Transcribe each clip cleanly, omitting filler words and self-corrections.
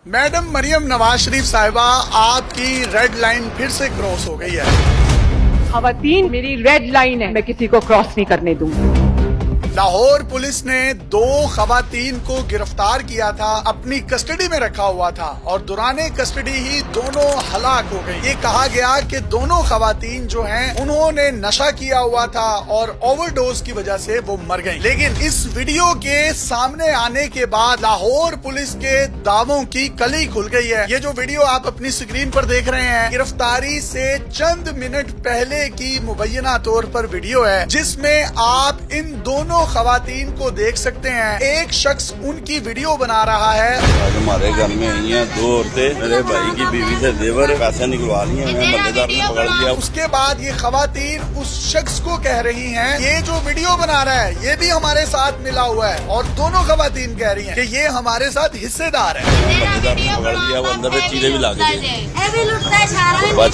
Madam Maryam Nawaz Sharif साहिबा, आपकी red line फिर से क्रॉस हो गई है। खवातीन मेरी रेड लाइन है, मैं किसी को क्रॉस नहीं करने दूंगी। लाहौर पुलिस ने 2 खवातीन को गिरफ्तार किया था, अपनी कस्टडी में रखा हुआ था और दौराने कस्टडी ही दोनों हलाक हो गई। ये कहा गया कि दोनों खवातीन जो हैं उन्होंने नशा किया हुआ था और ओवरडोज की वजह से वो मर गई। लेकिन इस वीडियो के सामने आने के बाद लाहौर पुलिस के दावों की कली खुल गई है। ये जो वीडियो आप अपनी स्क्रीन पर देख रहे हैं, गिरफ्तारी से चंद मिनट पहले की मुबैना तौर पर वीडियो है, जिसमें आप इन दोनों खवातीन को देख सकते हैं। एक शख्स उनकी वीडियो बना रहा है। आज हमारे घर में आई हैं 2 औरतें, मेरे भाई की बीवी से देवर पैसे निकलवा लिए हैं, मजेदार ने पकड़ लिया। उसके बाद ये खवातीन उस शख्स को कह रही हैं, ये जो वीडियो बना रहा है ये भी हमारे साथ मिला हुआ है, और दोनों खवातीन कह रही हैं कि ये हमारे साथ हिस्सेदार है। मजेदार ने पकड़ लिया, वो अंदर से चीजें भी ला के दी।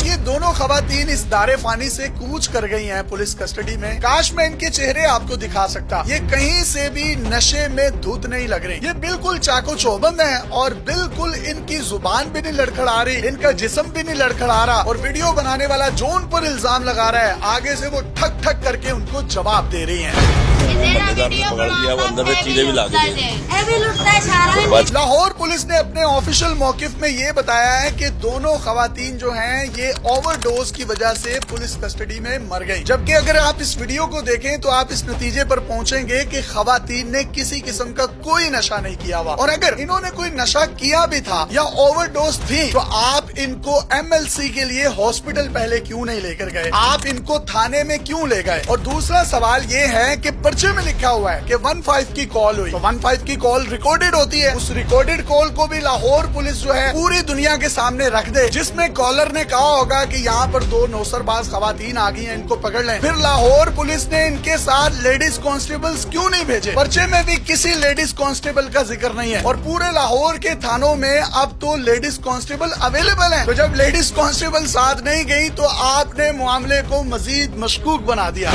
ये दोनों खवातीन इस दारे फानी से कूच कर गई हैं पुलिस कस्टडी में। काश मैं इनके चेहरे आपको दिखा सकता। ये कहीं से भी नशे में धुत नहीं लग रही, ये बिल्कुल चाको चौबंद हैं और बिल्कुल इनकी जुबान भी नहीं लड़खड़ा रही, इनका जिस्म भी नहीं लड़खड़ा रहा। और वीडियो बनाने वाला जो उन पर इल्जाम लगा रहा है, आगे से वो ठक ठक करके उनको जवाब दे रही हैं। मजेदार ने पकड़ लिया, वो अंदर से चीजें भी ला के दी। लाहौर पुलिस ने अपने ऑफिशियल मौकिफ में ये बताया है कि दोनों खवातीन जो हैं ये ओवरडोज की वजह से पुलिस कस्टडी में मर गई। जबकि अगर आप इस वीडियो को देखें तो आप इस नतीजे पर पहुंचेंगे कि खवातीन ने किसी किस्म का कोई नशा नहीं किया हुआ, और अगर इन्होंने कोई नशा किया भी था या ओवरडोज थी तो आप इनको MLC के लिए हॉस्पिटल पहले क्यों नहीं लेकर गए, आप इनको थाने में क्यों ले गए। और दूसरा सवाल ये है कि पर्चे में लिखा हुआ है कि 15 की कॉल हुई, तो 15 की कॉल रिकॉर्डेड होती है। उस रिकॉर्डेड कॉल को भी लाहौर पुलिस जो है पूरी दुनिया के सामने रख दे, जिसमें कॉलर ने कहा होगा कि यहाँ पर 2 नौसरबाज खवातीन आ गई हैं, इनको पकड़ लें। फिर लाहौर पुलिस ने इनके साथ लेडीज कांस्टेबल्स क्यों नहीं भेजे। पर्चे में भी किसी लेडीज कांस्टेबल का जिक्र नहीं है, और पूरे लाहौर के थानों में अब तो लेडीज कांस्टेबल अवेलेबल हैं। तो जब लेडीज कांस्टेबल साथ नहीं गई तो आपने मामले को मजीद मशकूक बना दिया।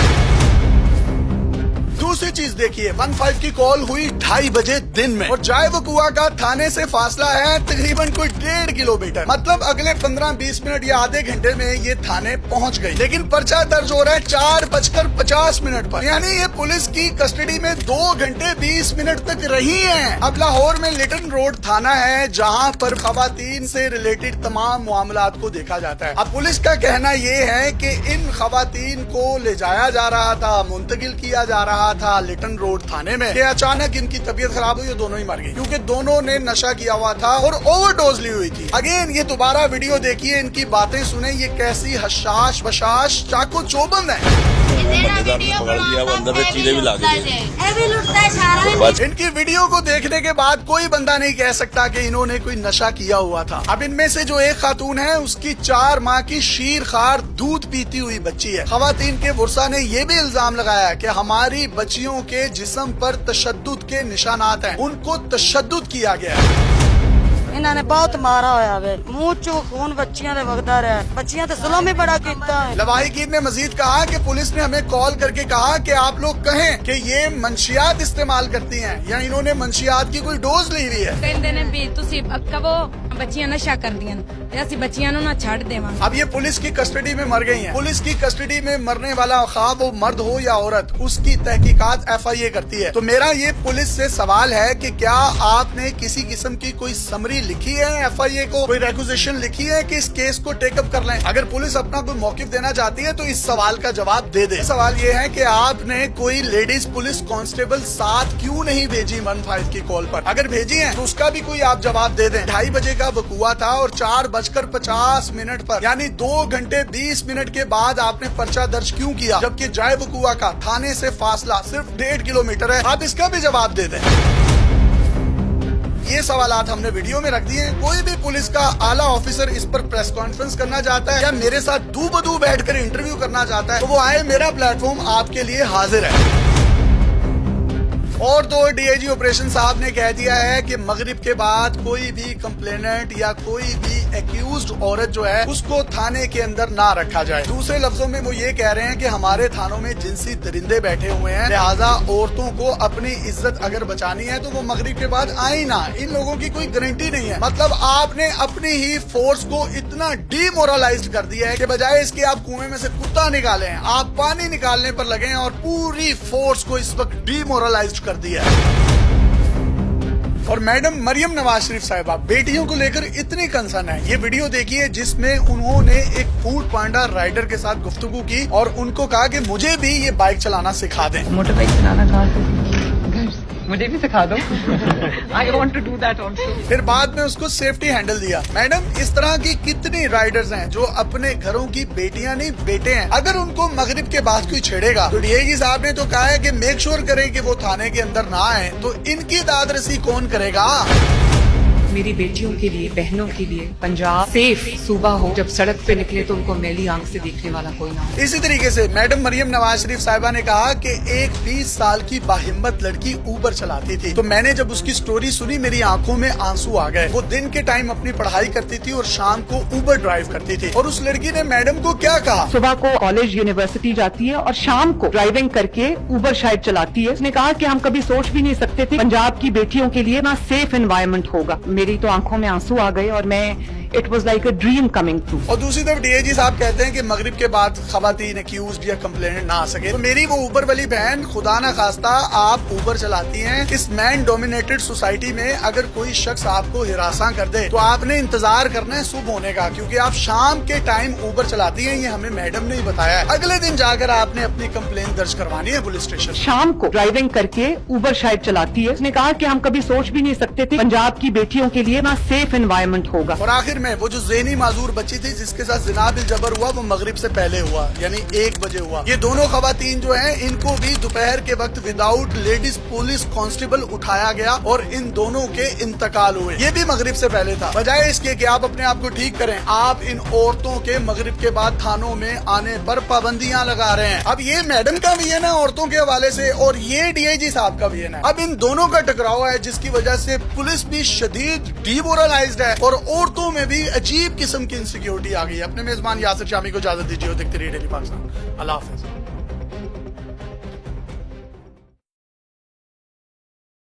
दूसरी चीज देखिए, 15 की कॉल हुई 2:30 बजे दिन में, और जाए वकुआ का थाने से फासला है तकरीबन कोई 1.5 किलोमीटर। मतलब अगले 15-20 मिनट या आधे घंटे में ये थाने पहुंच गई। लेकिन पर्चा दर्ज हो रहा है 4:50 पर, यानी ये पुलिस की कस्टडी में 2 घंटे 20 मिनट तक रही हैं। अब लाहौर में लिटन रोड थाना है, जहां पर खवातीन से रिलेटेड तमाम मामलात को देखा जाता है। अब पुलिस का कहना ये है कि इन खवातीन को ले जाया जा रहा था, मुंतकिल किया जा रहा था लिटन रोड थाने में, कि अचानक इनकी तबीयत खराब हुई, ये दोनों ही मर गई क्योंकि दोनों ने नशा किया हुआ था और ओवरडोज ली हुई थी। अगेन ये दोबारा वीडियो देखिए, इनकी बातें सुने, ये कैसी हशाश बशाश चाको चौबंद है। मजेदार ने पकड़ लिया, वो अंदर से चीजें भी ला के दी। इनकी वीडियो को देखने के बाद कोई बंदा नहीं कह सकता कि इन्होंने कोई नशा किया हुआ था। अब इनमें से जो एक खातून है, उसकी 4 माह की शीर खार दूध पीती हुई बच्ची है। खवातीन के बुरसा ने ये भी इल्जाम लगाया कि हमारी बच्चियों के जिस्म पर तशद्दुद के निशानात हैं, उनको तशद्दुद किया गया है। इन्होंने बहुत मारा होया वे, मुंह चो खून बच्चियां दे वगदा रहा, बच्चियां तो जुल्म ही बड़ा कीता है। लवाहिकीन ने मजीद कहा कि पुलिस ने हमें कॉल करके कहा कि आप लोग कहें कि ये मंशियात इस्तेमाल करती हैं या इन्होंने मंशियात की कोई डोज ली हुई है। कहते ने भी तुसी कहो बच्चियां नशा कर दियां ते असीं बच्चियां नूं ना छड्ड देवां। अब ये पुलिस की कस्टडी में मर गई हैं। पुलिस की कस्टडी में मरने वाला खा वो मर्द हो या औरत, उसकी तहकीकात FIA करती है। तो मेरा ये पुलिस से सवाल है कि क्या आपने किसी किस्म की कोई समरी लिखी है FIA को, कोई रेक्विजिशन लिखी है कि इस केस को टेकअप कर लें। अगर पुलिस अपना कोई मौकिफ देना चाहती है तो इस सवाल का जवाब दे दे। सवाल ये है कि आपने कोई लेडीज पुलिस कांस्टेबल साथ क्यों नहीं भेजी 15 की कॉल पर। अगर भेजी है तो उसका भी कोई आप जवाब दे दें। 2:30 बजे का वकुआ था और 4:50 पर, यानी 2 घंटे 20 मिनट के बाद आपने पर्चा दर्ज क्यों किया, जबकि जाए वकुआ का थाने से फासला सिर्फ 1.5 किलोमीटर है। आप इसका भी जवाब दे दें। ये सवालात हमने वीडियो में रख दिए हैं। कोई भी पुलिस का आला ऑफिसर इस पर प्रेस कॉन्फ्रेंस करना चाहता है या मेरे साथ दू बदू बैठकर इंटरव्यू करना चाहता है तो वो आए, मेरा प्लेटफॉर्म आपके लिए हाजिर है। اور तो डीआईजी ऑपरेशन साहब ने कह दिया है कि मगरिब के बाद कोई भी कंप्लेनेंट या कोई भी एक्यूज्ड औरत जो है उसको थाने के अंदर ना रखा जाए। दूसरे लफ्जों में वो ये कह रहे हैं कि हमारे थानों में जिनसी दरिंदे बैठे हुए हैं, लिहाजा औरतों को अपनी इज्जत अगर बचानी है तो वो मगरिब के बाद आए ना। इन लोगों की कोई गारंटी नहीं है। मतलब आपने अपनी ही फोर्स को इतना डीमोरलाइज्ड कर दिया है कि बजाय इसके आप कुएं में से कुत्ता निकालें, आप पानी निकालने पर लगे हैं और पूरी फोर्स को इस वक्त डीमोरलाइज्ड कर दिया है। और मैडम मरियम नवाज शरीफ साहिबा बेटियों को लेकर इतनी कंसर्न है। ये वीडियो देखिए जिसमें उन्होंने एक फूड पांडा राइडर के साथ गुफ्तगू की और उनको कहा कि मुझे भी ये बाइक चलाना सिखा दें। मोटर बाइक चलाना कहाँ से? मुझे भी सिखा दो। I want to do that also. फिर बाद में उसको सेफ्टी हैंडल दिया। मैडम इस तरह की कितनी राइडर्स हैं जो अपने घरों की बेटियां नहीं बेटे हैं, अगर उनको मगरिब के बाद कोई छेड़ेगा तो डीआईजी साहब ने तो कहा है कि मेक श्योर करें कि वो थाने के अंदर ना आए। तो इनकी दादरसी कौन करेगा? मेरी बेटियों के लिए, बहनों के लिए पंजाब सेफ सूबा हो, जब सड़क पे निकले तो उनको मैली आंख से देखने वाला कोई ना हो। इसी तरीके से मैडम मरियम नवाज शरीफ साहिबा ने कहा कि एक 20 साल की बाहिम्मत लड़की ऊबर चलाती थी, तो मैंने जब उसकी स्टोरी सुनी मेरी आंखों में आंसू आ गए। वो दिन के टाइम अपनी पढ़ाई करती थी और शाम को ऊबर ड्राइव करती थी। और उस लड़की ने मैडम को क्या कहा? सुबह को कॉलेज यूनिवर्सिटी जाती है और शाम को ड्राइविंग करके ऊबर शायद चलाती है। उसने कहा कि हम कभी सोच भी नहीं सकते थे पंजाब की बेटियों के लिए ना सेफ एनवायरनमेंट होगा। मेरी तो आंखों में आंसू आ गए और मैं it was like a dream coming true. और दूसरी तरफ डीआईजी साहब कहते हैं कि मगरिब के बाद खवातीन एक्यूज्ड या कंप्लेनेंट ना आ सके। तो मेरी वो ऊबर वाली बहन, खुदा ना खास्ता आप ऊबर चलाती हैं, इस मैन डोमिनेटेड सोसाइटी में अगर कोई शख्स आपको हिरासा कर दे तो आपने इंतजार करना है सुबह होने का, क्योंकि आप शाम के टाइम ऊबर चलाती हैं। ये हमें मैडम ने ही बताया है। अगले दिन जाकर आपने अपनी कंप्लेन दर्ज करवानी है पुलिस स्टेशन। शाम को ड्राइविंग करके ऊबर शायद चलाती है। उसने कहा कि हम कभी सोच भी नहीं सकते थे पंजाब की बेटियों के लिए ना सेफ एनवायरनमेंट होगा। और आखिर में वो जो ज़हनी माजूर बच्ची थी जिसके साथ जिना बिल जबर हुआ वो मगरिब से पहले हुआ, यानी 1 बजे हुआ। ये दोनों खवातीन जो हैं इनको भी दोपहर के वक्त विदाउट लेडीज पुलिस कांस्टेबल उठाया गया और इन दोनों के इंतकाल हुए। ये भी मगरिब से पहले था। बजाय इसके कि आप अपने आप को ठीक करें, आप इन औरतों के मगरिब के बाद थानों में आने पर पाबंदियां लगा रहे हैं। अब ये मैडम का भी है ना औरतों के हवाले से, और ये डीआईजी साहब का भी है ना। अब इन दोनों का टकराव है जिसकी वजह से पुलिस भी शदीद डीमोरलाइज्ड है और औरतों में भी अजीब किस्म की इनसिक्योरिटी आ गई है। अपने मेजबान यासिर शामी को इजाजत दीजिए। देखते रहिए डेली पाकिस्तान। अल्लाह हाफिज।